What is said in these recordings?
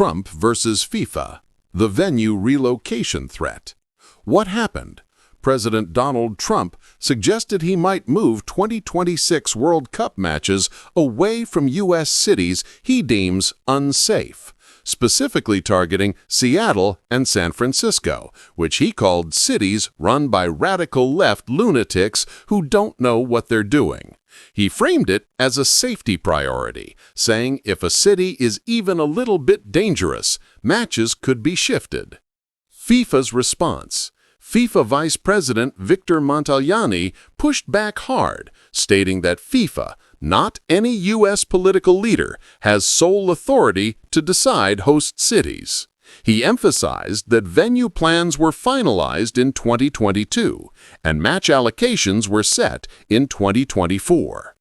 Trump versus FIFA, the venue relocation threat. What happened? President Donald Trump suggested he might move 2026 World Cup matches away from U.S. cities he deems unsafe, specifically targeting Seattle and San Francisco, which he called cities run by radical left lunatics who don't know what they're doing. He framed it as a safety priority, saying if a city is even a little bit dangerous, matches could be shifted. FIFA's response. FIFA Vice President Victor Montagliani pushed back hard, stating that FIFA, not any U.S. political leader, has sole authority to decide host cities. He emphasized that venue plans were finalized in 2022 and match allocations were set in 2024.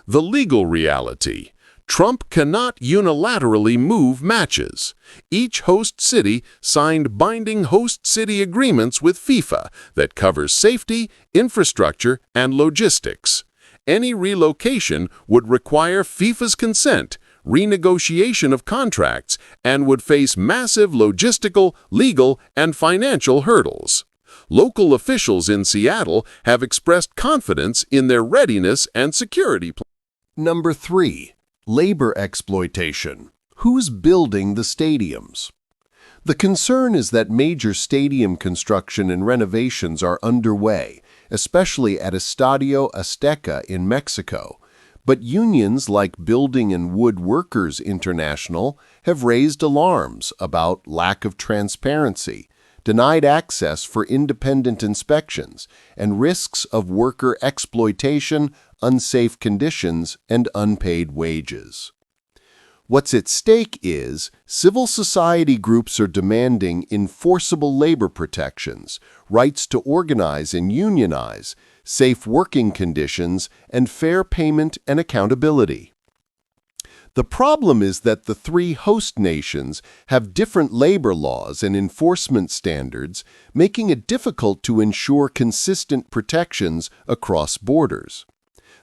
The legal reality. Trump cannot unilaterally move matches. Each host city signed binding host city agreements with FIFA that covers safety, infrastructure, and logistics. Any relocation would require FIFA's consent, renegotiation of contracts, and would face massive logistical, legal, and financial hurdles. Local officials in Seattle have expressed confidence in their readiness and security plans. Number 3. Labor exploitation. Who's building the stadiums? The concern is that major stadium construction and renovations are underway, especially at Estadio Azteca in Mexico. But unions like Building and Wood Workers International have raised alarms about lack of transparency, denied access for independent inspections, and risks of worker exploitation, unsafe conditions, and unpaid wages. What's at stake is civil society groups are demanding enforceable labor protections, rights to organize and unionize, safe working conditions, and fair payment and accountability. The problem is that the three host nations have different labor laws and enforcement standards, making it difficult to ensure consistent protections across borders.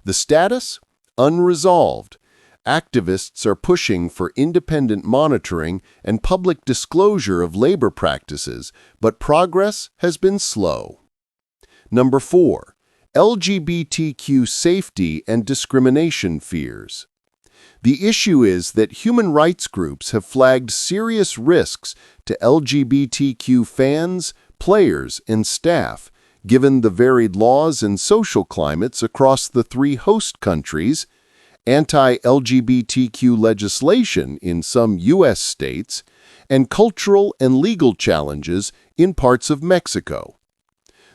The status? Unresolved. Activists are pushing for independent monitoring and public disclosure of labor practices, but progress has been slow. Number 4. LGBTQ safety and discrimination fears. The issue is that human rights groups have flagged serious risks to LGBTQ fans, players, and staff, given the varied laws and social climates across the three host countries, anti-LGBTQ legislation in some U.S. states, and cultural and legal challenges in parts of Mexico.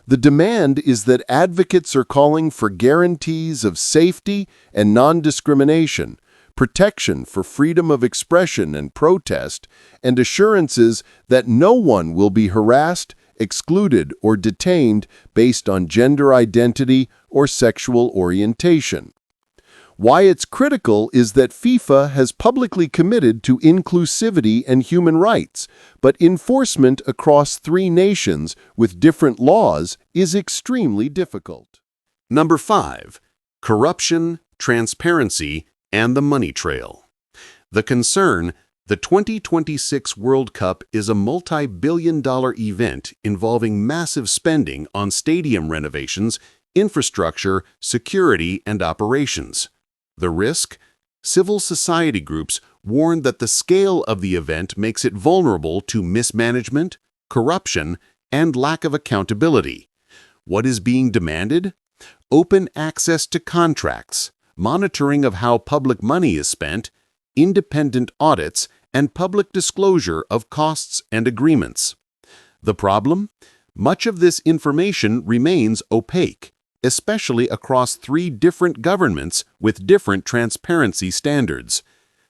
The demand is that advocates are calling for guarantees of safety and non-discrimination, protection for freedom of expression and protest, and assurances that no one will be harassed, excluded, or detained based on gender identity or sexual orientation. Why it's critical is that FIFA has publicly committed to inclusivity and human rights, but enforcement across three nations with different laws is extremely difficult. Number 5. Corruption, transparency, and the money trail. The concern, the 2026 World Cup is a multi-billion-dollar event involving massive spending on stadium renovations, infrastructure, security, and operations. The risk? Civil society groups warn that the scale of the event makes it vulnerable to mismanagement, corruption, and lack of accountability. What is being demanded? Open access to contracts, monitoring of how public money is spent, independent audits, and public disclosure of costs and agreements. The problem? Much of this information remains opaque, especially across three different governments with different transparency standards.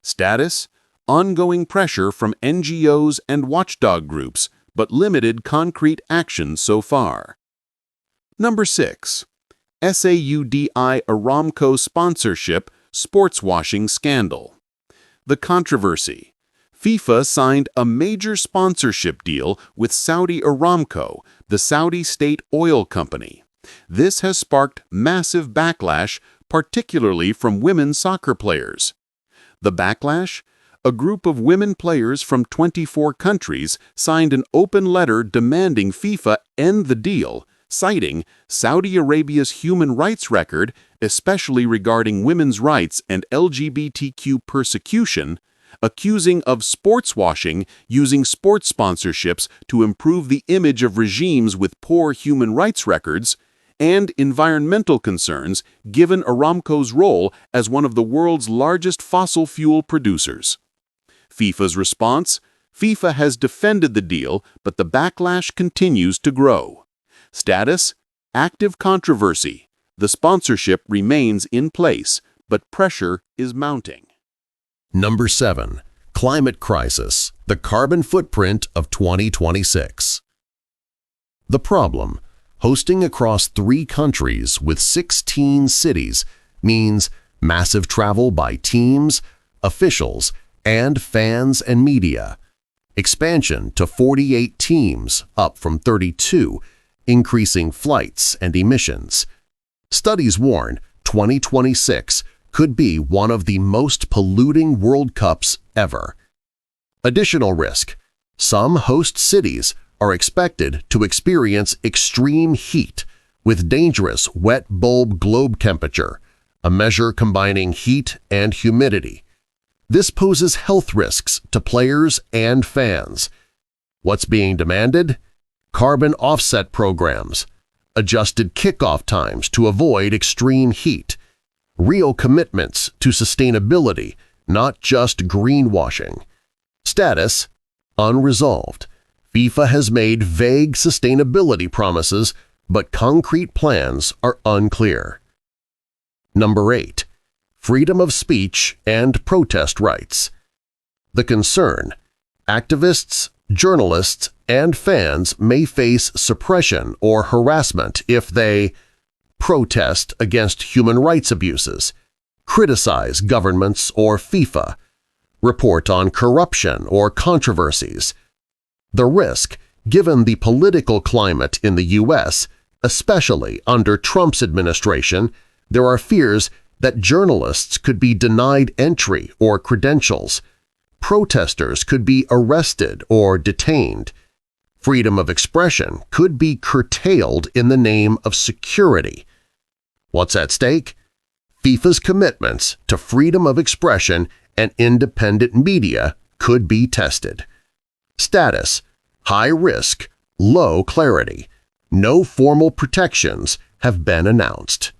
Status? Ongoing pressure from NGOs and watchdog groups, but limited concrete action so far. Number 6. Saudi Aramco sponsorship sports washing scandal. The controversy. FIFA signed a major sponsorship deal with Saudi Aramco, the Saudi state oil company. This has sparked massive backlash, particularly from women soccer players. The backlash? a group of women players from 24 countries signed an open letter demanding FIFA end the deal, citing Saudi Arabia's human rights record, especially regarding women's rights and LGBTQ persecution, accusing of sports washing using sports sponsorships to improve the image of regimes with poor human rights records, and environmental concerns given Aramco's role as one of the world's largest fossil fuel producers. FIFA's response? FIFA has defended the deal, but the backlash continues to grow. Status? Active controversy. The sponsorship remains in place, but pressure is mounting. Number 7. Climate crisis, the carbon footprint of 2026. The problem: hosting across 3 countries with 16 cities means massive travel by teams, officials, and fans and media. Expansion to 48 teams, up from 32, increasing flights and emissions. Studies warn 2026 could be one of the most polluting World Cups ever. Additional risk: some host cities are expected to experience extreme heat with dangerous wet bulb globe temperature, a measure combining heat and humidity. This poses health risks to players and fans. What's being demanded? Carbon offset programs, adjusted kickoff times to avoid extreme heat, real commitments to sustainability, not just greenwashing. Status: unresolved. FIFA has made vague sustainability promises, but concrete plans are unclear. Number 8. Freedom of speech and protest rights. The concern: activists, journalists, and fans may face suppression or harassment if they protest against human rights abuses, criticize governments or FIFA, report on corruption or controversies. The risk, given the political climate in the U.S., especially under Trump's administration, there are fears that journalists could be denied entry or credentials. Protesters could be arrested or detained. Freedom of expression could be curtailed in the name of security. What's at stake? FIFA's commitments to freedom of expression and independent media could be tested. Status: high risk, low clarity. No formal protections have been announced.